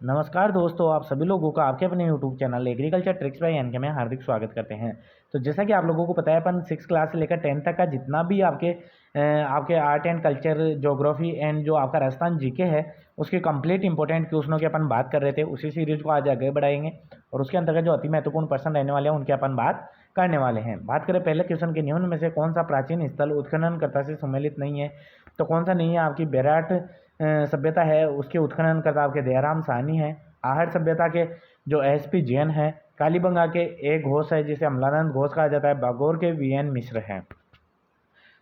नमस्कार दोस्तों, आप सभी लोगों का आपके अपने YouTube channel agriculture tricks by NK में हार्दिक स्वागत करते हैं। तो जैसा कि आप लोगों को पता है, अपन 6 क्लास से लेकर 10 तक का जितना भी आपके art and culture, geography and जो आपका राजस्थान जीके है, उसके कंप्लीट इंपॉर्टेंट क्वेश्चनों की अपन बात कर रहे थे। उसी सीरीज को आज आगे बढ़ाएंगे और उसके अंतर्गत जो अति महत्वपूर्ण प्रश्न रहने वाले हैं उनकी अपन बात करने वाले हैं। बात करें पहले क्वेश्चन के, निम्न में से कौन सा प्राचीन स्थल उत्खननकर्ता से सम्मिलित नहीं है? तो कौन सा नहीं है? आपकी बेराट सभ्यता है, उसके उत्खननकर्ता आपके दयाराम साहनी है। आहट सभ्यता के जो एसपी जैन है। कालीबंगा के एक घोष है जिसे अमलानंद घोष कहा जाता है। बागोर के वीएन मिश्र है।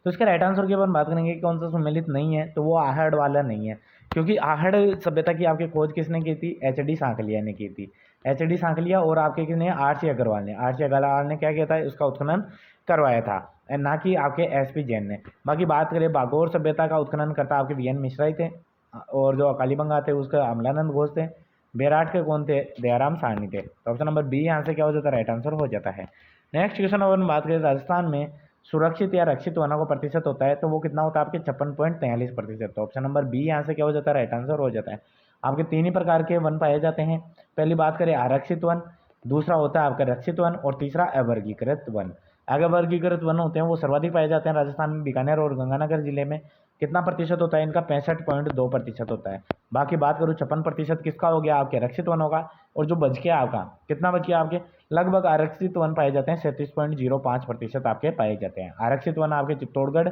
तो इसका राइट आंसर की अपन बात करेंगे कि कौन सा सम्मिलित नहीं है, तो वो आहड़ वाला नहीं है, क्योंकि आहड़ सभ्यता की आपकी खोज किसने की थी? एच डी सांकलिया ने की थी। एच डी सांकलिया और आपके किसने? आर सी अग्रवाल ने। आर सी अग्रवाल ने क्या किया था? उसका उत्खनन करवाया था, ना कि आपके एस पी जैन ने। बाकी बात करें बागोर सभ्यता का उत्खनन करता आपके वी एन मिश्रा ही थे, और जो कालीबंगा थे उसका अमलानंद घोष थे। बेराट के कौन थे? दयाराम साहनी थे। तो ऑप्शन नंबर बी यहाँ से क्या हो जाता है? राइट आंसर हो जाता है। नेक्स्ट क्वेश्चन अपन बात करें, राजस्थान में सुरक्षित या रक्षित वनों का प्रतिशत होता है, तो वो कितना होता है? आपके 56.43%। तो ऑप्शन नंबर बी यहाँ से क्या हो जाता है? राइट आंसर हो जाता है। आपके तीन ही प्रकार के वन पाए जाते हैं। पहली बात करें आरक्षित वन, दूसरा होता है आपका रक्षित वन, और तीसरा अवर्गीकृत वन। अगर वर्गीकृत वन होते हैं वो सर्वाधिक पाए जाते हैं राजस्थान में, बीकानेर और गंगानगर जिले में। कितना प्रतिशत होता है इनका? 65.2% होता है। बाकी बात करूँ 56% किसका हो गया? आपके रक्षित वनों का। और जो बच गया आपका, कितना बच गया आपके? लगभग आरक्षित वन पाए जाते हैं 37.05% आपके पाए जाते हैं। आरक्षित वन आपके चित्तौड़गढ़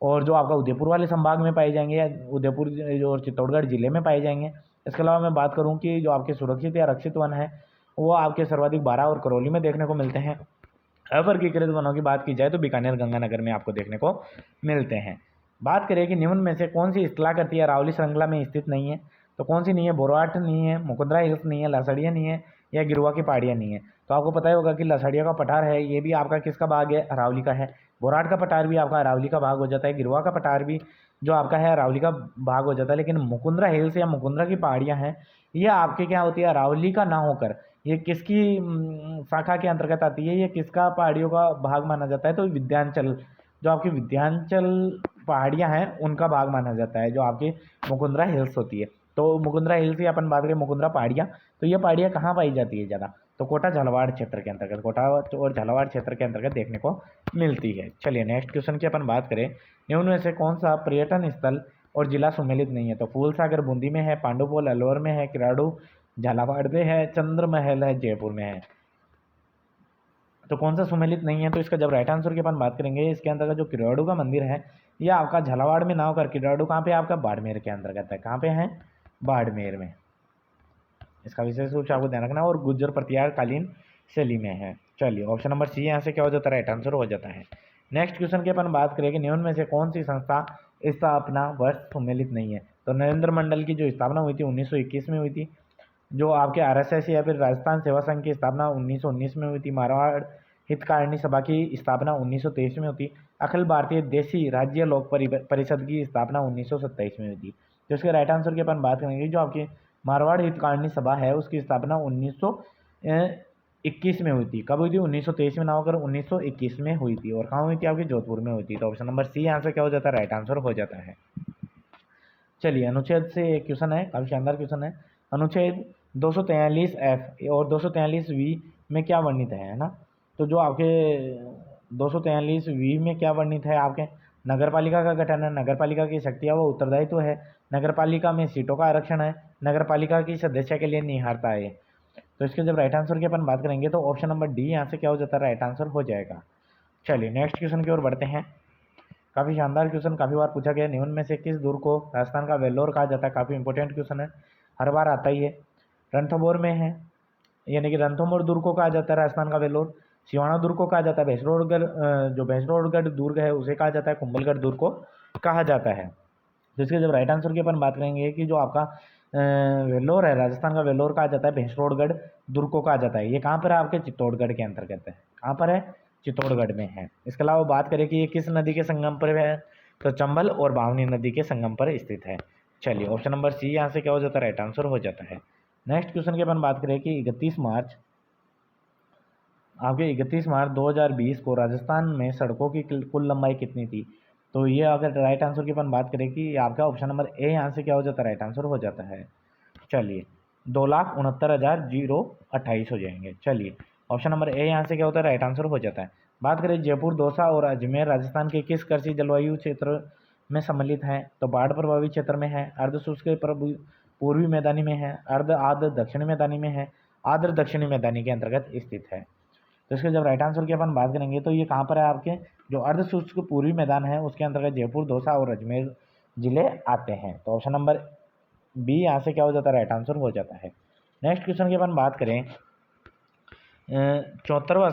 और जो आपका उदयपुर वाले संभाग में पाए जाएंगे, या उदयपुर और चित्तौड़गढ़ जिले में पाए जाएंगे। इसके अलावा मैं बात करूँ कि जो आपके सुरक्षित या रक्षित वन है वो आपके सर्वाधिक बारां और करौली में देखने को मिलते हैं। अवर्गीकृत वनों की बात की जाए तो बीकानेर गंगानगर में आपको देखने को मिलते हैं। बात करें कि निम्न में से कौन सी स्थलाकृति अरावली श्रृंखला में स्थित नहीं है, तो कौन सी नहीं है? बोराट नहीं है, मुकुंदरा हिल्स नहीं है, लसड़िया नहीं है, या गिरुआ की पहाड़ियाँ नहीं है। तो आपको पता ही होगा कि लसड़िया का पठार है, ये भी आपका किसका भाग है? अरावली का है। बोराट का पठार भी आपका अरावली का भाग हो जाता है। गिरुआ का पठार भी जो आपका है अरावली का भाग हो जाता है। लेकिन मुकुंदरा हिल्स या मुकुंदरा की पहाड़ियाँ हैं, ये आपके क्या होती है? अरावली का ना होकर ये किसकी शाखा के अंतर्गत आती है? ये किसका पहाड़ियों का भाग माना जाता है? तो विंध्याचल, जो आपकी विंध्याचल पहाड़ियाँ हैं उनका भाग माना जाता है, जो आपकी मुकुंदरा हिल्स होती है। तो मुकुंदरा हिल्स की अपन बात करें, मुकुंदरा पहाड़ियाँ, तो ये पहाड़ियाँ कहाँ पाई जाती है ज़्यादा? तो कोटा झालावाड़ क्षेत्र के अंतर्गत, कोटा और झालावाड़ क्षेत्र के अंतर्गत देखने को मिलती है। चलिए नेक्स्ट क्वेश्चन की अपन बात करें, निम्न में से कौन सा पर्यटन स्थल और जिला सम्मिलित नहीं है? तो फूलसागर बूंदी में है, पांडुपोल अलवर में है, किराड़ू झालावाड़ में है, चंद्रमहल है जयपुर में है। तो कौन सा सम्मिलित नहीं है? तो इसका जब राइट आंसर की अपन बात करेंगे, इसके अंतर्गत जो किराड़ू का मंदिर है ये आपका झालावाड़ में ना होकर किराड़ू कहाँ पे? आपका बाड़मेर के अंतर्गत है। कहाँ पे है? बाड़मेर में। इसका विशेष रूप से आपको ध्यान रखना है, और गुज्जर प्रतिहार कालीन शैली में है। चलिए ऑप्शन नंबर सी यहाँ से क्या हो जाता है? राइट आंसर हो जाता है। नेक्स्ट क्वेश्चन की अपन बात करेंगे, निम्न में से कौन सी संस्था स्थापना वर्ष सम्मिलित नहीं है? तो नरेंद्र मंडल की जो स्थापना हुई थी 1921 में हुई थी। जो आपके आरएसएस या फिर राजस्थान सेवा संघ की स्थापना 1919 में हुई थी। मारवाड़ हितकारिणी सभा की स्थापना 1923 में हुई थी। अखिल भारतीय देशी राज्य लोक परिषद की स्थापना 1927 में हुई थी। तो इसके राइट आंसर की अपन बात करेंगे, जो आपकी मारवाड़ हितकारिणी सभा है उसकी स्थापना 1921 में हुई थी। कब हुई थी? 1923 में ना होकर 1921 में हुई थी। और कहाँ हुई थी? आपकी जोधपुर में हुई थी। तो ऑप्शन नंबर सी यहाँ से क्या हो जाता है? राइट आंसर हो जाता है। चलिए अनुच्छेद से एक क्वेश्चन है, काफ़ी शानदार क्वेश्चन है। अनुच्छेद 243F और 243V में क्या वर्णित है ना? तो जो आपके 243V में क्या वर्णित है? आपके नगरपालिका का गठन है, नगरपालिका की शक्तियाँ व उत्तरदायित्व है, नगरपालिका में सीटों का आरक्षण है, नगरपालिका की सदस्य के लिए निहारता है। तो इसके जब राइट आंसर की अपन बात करेंगे तो ऑप्शन नंबर डी यहाँ से क्या हो जाता है? राइट आंसर हो जाएगा। चलिए नेक्स्ट क्वेश्चन की ओर बढ़ते हैं। काफ़ी शानदार क्वेश्चन, काफ़ी बार पूछा गया, निम्न में से किस दुर्ग को राजस्थान का वेल्लोर कहा जाता है? काफ़ी इंपॉर्टेंट क्वेश्चन है, हर बार आता ही है। रणथंभौर में है, यानी कि रणथंभौर दुर्ग को कहा जाता है राजस्थान का वेल्लोर। सिवाना दुर्ग को कहा जाता है भैंसरोडगढ़, जो भैंसरोडगढ़ दुर्ग है उसे कहा जाता है कुंभलगढ़ दुर्ग को कहा जाता है। तो इसके जब राइट आंसर की अपन बात करेंगे कि जो आपका वेल्लोर है, राजस्थान का वेल्लोर कहा जाता है, भैंसरोडगढ़ दुर्ग को कहा जाता है। ये कहाँ पर है? आपके चित्तौड़गढ़ के अंतर्गत है। कहाँ पर है? चित्तौड़गढ़ में है। इसके अलावा बात करें कि ये किस नदी के संगम पर है, तो चंबल और बावनी नदी के संगम पर स्थित है। चलिए ऑप्शन नंबर सी यहाँ से क्या हो जाता है? राइट आंसर हो जाता है। नेक्स्ट क्वेश्चन की अपन बात करें कि 31 मार्च 2020 को राजस्थान में सड़कों की कुल लंबाई कितनी थी? तो ये अगर राइट आंसर की अपन बात करें कि आपका ऑप्शन नंबर ए यहाँ से क्या हो जाता है? राइट आंसर हो जाता है। चलिए 2,69,028 हो जाएंगे। चलिए ऑप्शन नंबर ए यहाँ से क्या होता है, राइट आंसर हो जाता है। बात करें जयपुर, दौसा और अजमेर राजस्थान के किस कृषि जलवायु क्षेत्र में सम्मिलित हैं, तो बाढ़ प्रभावित क्षेत्र में है, अर्ध शुष्क पूर्वी मैदानी में है, अर्ध आर्द्र दक्षिणी मैदानी में है, आर्द्र दक्षिणी मैदानी के अंतर्गत स्थित है। तो इसके जब राइट आंसर की अपन बात करेंगे तो ये कहाँ पर है, आपके जो अर्ध शुष्क पूर्वी मैदान है उसके अंतर्गत जयपुर, दौसा और अजमेर जिले आते हैं। तो ऑप्शन नंबर बी यहाँ से क्या हो जाता है, राइट आंसर हो जाता है। नेक्स्ट क्वेश्चन की अपन बात करें, 74वां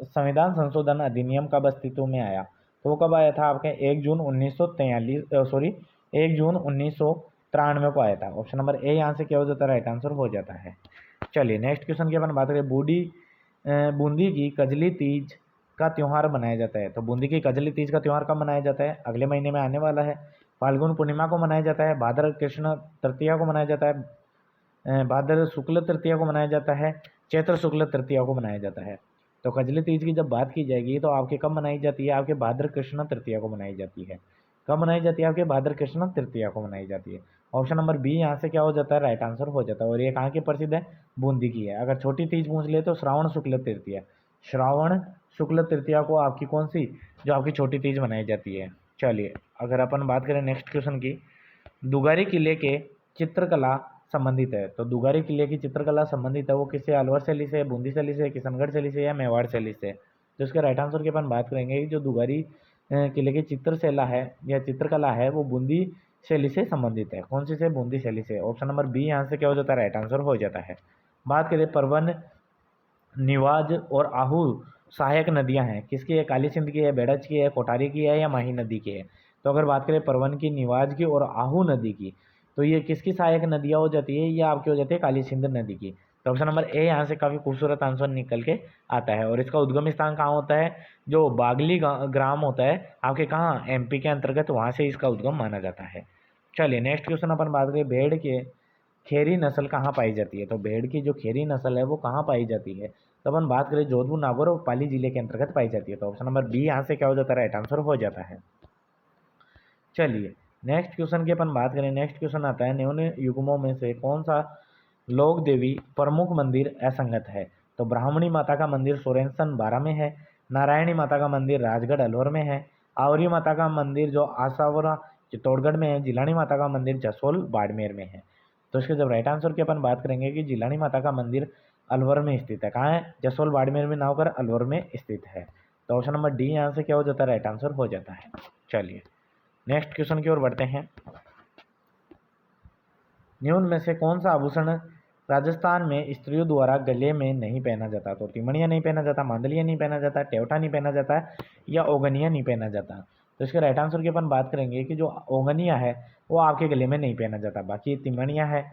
संविधान संशोधन अधिनियम कब अस्तित्व में आया, तो वो कब आया था, आपके 1 जून 1993 को आया था। ऑप्शन नंबर ए यहाँ से क्या हो जाता है, राइट आंसर हो जाता है। चलिए नेक्स्ट क्वेश्चन की अपन बात करें, बूंदी की कजली तीज का त्यौहार मनाया जाता है, तो बूंदी की कजली तीज का त्यौहार कब मनाया जाता है, अगले महीने में आने वाला है। फाल्गुन पूर्णिमा को मनाया जाता है, भाद्र कृष्ण तृतीया को मनाया जाता है, भाद्र शुक्ल तृतीया को मनाया जाता है, चैत्र शुक्ल तृतीया को मनाया जाता है। तो कजली तीज की जब बात की जाएगी तो आपके कब मनाई जाती है, आपके भाद्र कृष्ण तृतीया को मनाई जाती है। कब मनाई जाती है, आपके भाद्र कृष्ण तृतीया को मनाई जाती है। ऑप्शन नंबर बी यहाँ से क्या हो जाता है, राइट आंसर हो जाता है। और ये कहाँ की प्रसिद्ध है, बूंदी की है। अगर छोटी तीज पूछ ले तो श्रावण शुक्ल तृतीया, श्रावण शुक्ल तृतीया को आपकी कौन सी जो आपकी छोटी तीज मनाई जाती है। चलिए अगर अपन बात करें नेक्स्ट क्वेश्चन की, दुगारी किले के चित्रकला संबंधित है, तो दुगारी किले की चित्रकला संबंधित है वो किससे, अलवर शैली से, बूंदी शैली से, किशनगढ़ शैली से या मेवाड़ शैली से। तो इसके राइट आंसर की अपन बात करेंगे कि जो दुगारी किले की चित्रशैला है या चित्रकला है वो बूंदी शैली से संबंधित है। कौन सी से, बूंदी शैली से। ऑप्शन नंबर बी यहाँ से क्या हो जाता है, राइट आंसर हो जाता है। बात करें परवन, निवाज और आहू सहायक नदियां हैं, किसकी है, काली सिंध की है, बेड़च की है, कोठारी की है या माही नदी की है। तो अगर बात करें परवन की, निवाज की और आहू नदी की, तो ये किसकी सहायक नदियां हो जाती है, ये आपकी हो जाती है काली सिंध नदी की। तो ऑप्शन नंबर ए यहाँ से काफ़ी खूबसूरत आंसर निकल के आता है। और इसका उद्गम स्थान कहाँ होता है, जो बागली ग्राम होता है आपके कहाँ, एमपी के अंतर्गत, वहाँ से इसका उद्गम माना जाता है। चलिए नेक्स्ट क्वेश्चन अपन बात करें, भेड़ के खेरी नस्ल कहाँ पाई जाती है, तो भेड़ की जो खेरी नस्ल है वो कहाँ पाई जाती है। तो अपन बात करें जोधपुर, नागौर और पाली जिले के अंतर्गत पाई जाती है। तो ऑप्शन नंबर बी यहाँ से क्या हो जाता है, राइट आंसर हो जाता है। चलिए नेक्स्ट क्वेश्चन की अपन बात करें, नेक्स्ट क्वेश्चन आता है, निम्न युग्मों में से कौन सा लोक देवी प्रमुख मंदिर असंगत है। तो ब्राह्मणी माता का मंदिर सोरेनसन 12 में है, नारायणी माता का मंदिर राजगढ़ अलवर में है, आवरी माता का मंदिर जो आसावरा चित्तौड़गढ़ में है, जिलानी माता का मंदिर जसोल बाड़मेर में है। तो इसके जब राइट आंसर की अपन बात करेंगे कि जिलानी माता का मंदिर अलवर में स्थित है, कहाँ है, जसोल बाड़मेर में ना होकर अलवर में स्थित है। तो ऑप्शन नंबर डी यहाँ से क्या हो जाता है, राइट आंसर हो जाता है। चलिए नेक्स्ट क्वेश्चन की ओर बढ़ते हैं, निम्न में से कौन सा आभूषण राजस्थान में स्त्रियों द्वारा गले में नहीं पहना जाता, तो तिमणिया नहीं पहना जाता, मांदलिया नहीं पहना जाता, टेवटा नहीं पहना जाता या ओगनिया नहीं पहना जाता। तो इसके राइट आंसर की अपन बात करेंगे कि जो ओगनिया है वो आपके गले में नहीं पहना जाता, बाकी तिमणिया है,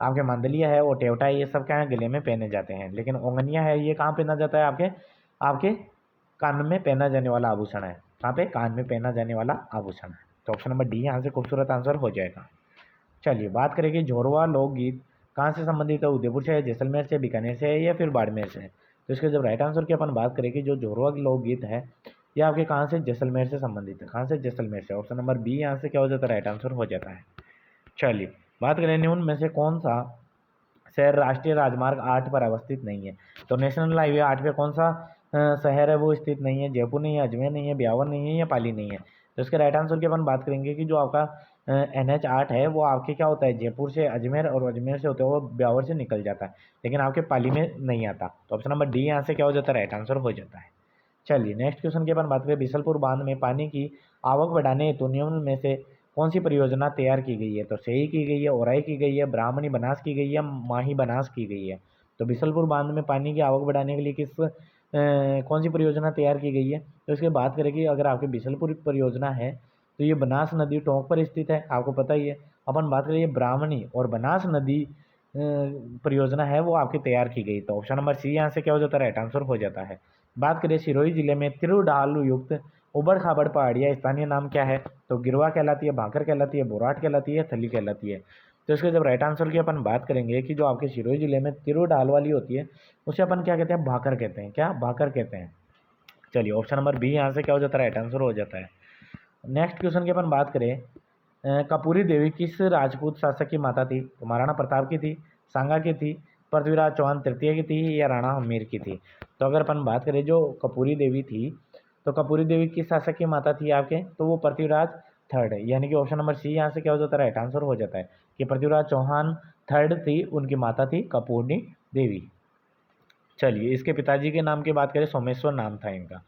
आपके मांदलिया है और टेवटा है, ये सब क्या है, गले में पहने जाते हैं। लेकिन ओगनिया है ये कहाँ पहना जाता है, आपके आपके कान में पहना जाने वाला आभूषण है। कहाँ पे, कान में पहना जाने वाला आभूषण है। तो ऑप्शन नंबर डी यहाँ से खूबसूरत आंसर हो जाएगा। चलिए बात करेंगे झोरवा लोकगीत कहाँ से संबंधित है, उदयपुर से, जैसलमेर से, बीकानेर से या फिर बाड़मेर से। तो इसके जब राइट आंसर की अपन बात करें कि जो झोरवा लोकगीत है ये आपके कहाँ से, जैसलमेर से संबंधित है। कहाँ से, जैसलमेर से। ऑप्शन नंबर बी यहाँ से क्या हो जाता है, राइट आंसर हो जाता है। चलिए बात करें निम्न में से कौन सा शहर राष्ट्रीय राजमार्ग 8 पर अवस्थित नहीं है, तो नेशनल हाईवे 8 पे कौन सा शहर है वो स्थित नहीं है, जयपुर नहीं है, अजमेर नहीं है, ब्यावर नहीं है या पाली नहीं है। तो इसके राइट आंसर की अपन बात करेंगे कि जो आपका NH8 है वो आपके क्या होता है, जयपुर से अजमेर और अजमेर से होते हुए ब्यावर से निकल जाता है, लेकिन आपके पाली में नहीं आता। तो ऑप्शन नंबर डी यहाँ से क्या हो जाता है, राइट आंसर हो जाता है। चलिए नेक्स्ट क्वेश्चन की अपन बात करें, बिसलपुर बांध में पानी की आवक बढ़ाने हेतु निम्न में से कौन सी परियोजना तैयार की गई है, तो सही की गई है, ओराई की गई है, ब्राह्मणी बनास की गई है, माही बनास की गई है। तो बिसलपुर बांध में पानी की आवक बढ़ाने के लिए कौन सी परियोजना तैयार की गई है। तो इसकी बात करें कि अगर आपकी बिसलपुर परियोजना है तो ये बनास नदी टोंक पर स्थित है, आपको पता ही है। अपन बात करें ये ब्राह्मणी और बनास नदी परियोजना है वो आपकी तैयार की गई। तो ऑप्शन नंबर सी यहाँ से क्या हो जाता है, राइट आंसर हो जाता है। बात करें सिरोही जिले में तिरुडालू युक्त उबड़ खाबड़ पहाड़ियाँ स्थानीय नाम क्या है, तो गिरवा कहलाती है, भाकर कहलाती है, बोराट कहलाती है, थली कहलाती है। तो इसके जब राइट आंसर की अपन बात करेंगे कि जो आपके सिरोही जिले में तिरुडाल वाली होती है उसे अपन क्या कहते हैं, भाकर कहते हैं। क्या, भाकर कहते हैं। चलिए ऑप्शन नंबर बी यहाँ से क्या हो जाता है, राइट आंसर हो जाता है। नेक्स्ट क्वेश्चन की अपन बात करें, कपूरी देवी किस राजपूत शासक की माता थी, तो महाराणा प्रताप की थी, सांगा की थी, पृथ्वीराज चौहान तृतीय की थी या राणा हमीर की थी? तो अगर अपन बात करें जो कपूरी देवी थी, तो कपूरी देवी किस शासक की माता थी आपके? तो वो पृथ्वीराज थर्ड है, यानी कि ऑप्शन नंबर सी यहाँ से क्या हो जाता है, राइट आंसर हो जाता है कि पृथ्वीराज चौहान थर्ड थी, उनकी माता थी कपूरी देवी। चलिए, इसके पिताजी के नाम की बात करें, सोमेश्वर नाम था इनका,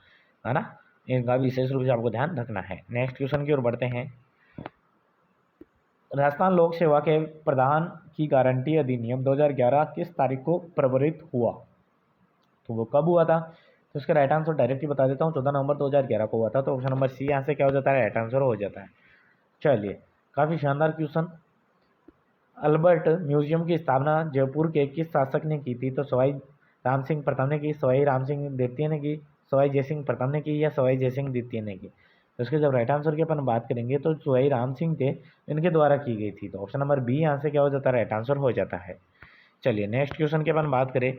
है ना। इनका विशेष रूप से आपको ध्यान रखना है। नेक्स्ट क्वेश्चन की ओर बढ़ते हैं। राजस्थान लोक सेवा के प्रदान की गारंटी अधिनियम 2011 किस तारीख को प्रवर्तित हुआ? तो वो कब हुआ था? तो इसका राइट आंसर डायरेक्ट ही बता देता हूँ, 14 नवंबर 2011 को हुआ था। तो ऑप्शन नंबर सी यहाँ से क्या हो जाता है, राइट आंसर हो जाता है। चलिए, काफ़ी शानदार क्वेश्चन। अल्बर्ट म्यूजियम की स्थापना जयपुर के किस शासक ने की थी? तो सवाई राम सिंह प्रथम ने की, सवाई राम सिंह द्वितीय ने की, सवाई जयसिंह प्रथम ने की या सवाई जयसिंह द्वितीय ने की? तो इसके जब राइट आंसर की अपन बात करेंगे तो सवाई राम सिंह थे, इनके द्वारा की गई थी। तो ऑप्शन नंबर बी यहाँ से क्या हो जाता है, राइट आंसर हो जाता है। चलिए, नेक्स्ट क्वेश्चन की अपन बात करें,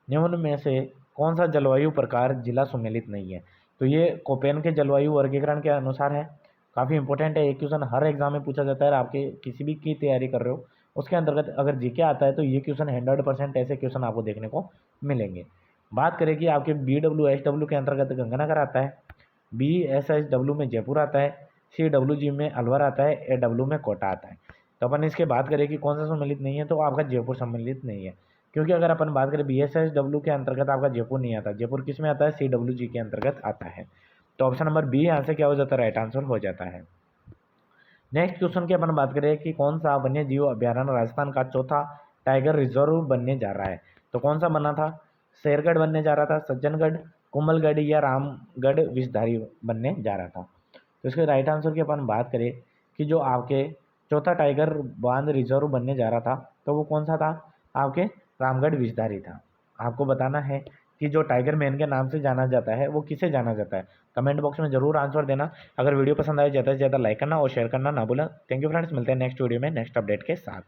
निम्न में से कौन सा जलवायु प्रकार जिला सम्मिलित नहीं है? तो ये कोपेन के जलवायु वर्गीकरण के अनुसार है। काफ़ी इंपॉर्टेंट है, एक क्वेश्चन हर एग्जाम में पूछा जाता है। आपके किसी भी की तैयारी कर रहे हो उसके अंतर्गत अगर जीके आता है तो ये क्वेश्चन 100% ऐसे क्वेश्चन आपको देखने को मिलेंगे। बात करें कि आपके BWSW के अंतर्गत गंगानगर आता है, BSSW में जयपुर आता है, CWG में अलवर आता है, AW में कोटा आता है। तो अपन इसके बात करें कि कौन सा सम्मिलित नहीं है, तो आपका जयपुर सम्मिलित नहीं है, क्योंकि अगर अपन बात करें BSSW के अंतर्गत आपका जयपुर नहीं आता। जयपुर किस में आता है, CWG के अंतर्गत आता है। तो ऑप्शन नंबर बी यहाँ से क्या हो जाता है, राइट आंसर हो जाता है। नेक्स्ट क्वेश्चन की अपन बात करें कि कौन सा वन्य जीव अभ्यारण्य राजस्थान का चौथा टाइगर रिजर्व बनने जा रहा है? तो कौन सा बना था? शेरगढ़ बनने जा रहा था, सज्जनगढ़, कोमलगढ़ या रामगढ़ विषधारी बनने जा रहा था? तो इसके राइट आंसर की अपन बात करें कि जो आपके चौथा टाइगर बांध रिजर्व बनने जा रहा था, तो वो कौन सा था? आपके रामगढ़ विषधारी था। आपको बताना है कि जो टाइगर मैन के नाम से जाना जाता है वो किसे जाना जाता है। कमेंट बॉक्स में जरूर आंसर देना। अगर वीडियो पसंद आए ज़्यादा से ज़्यादा लाइक करना और शेयर करना ना भूलें। थैंक यू फ्रेंड्स, मिलते हैं नेक्स्ट वीडियो में नेक्स्ट अपडेट के साथ।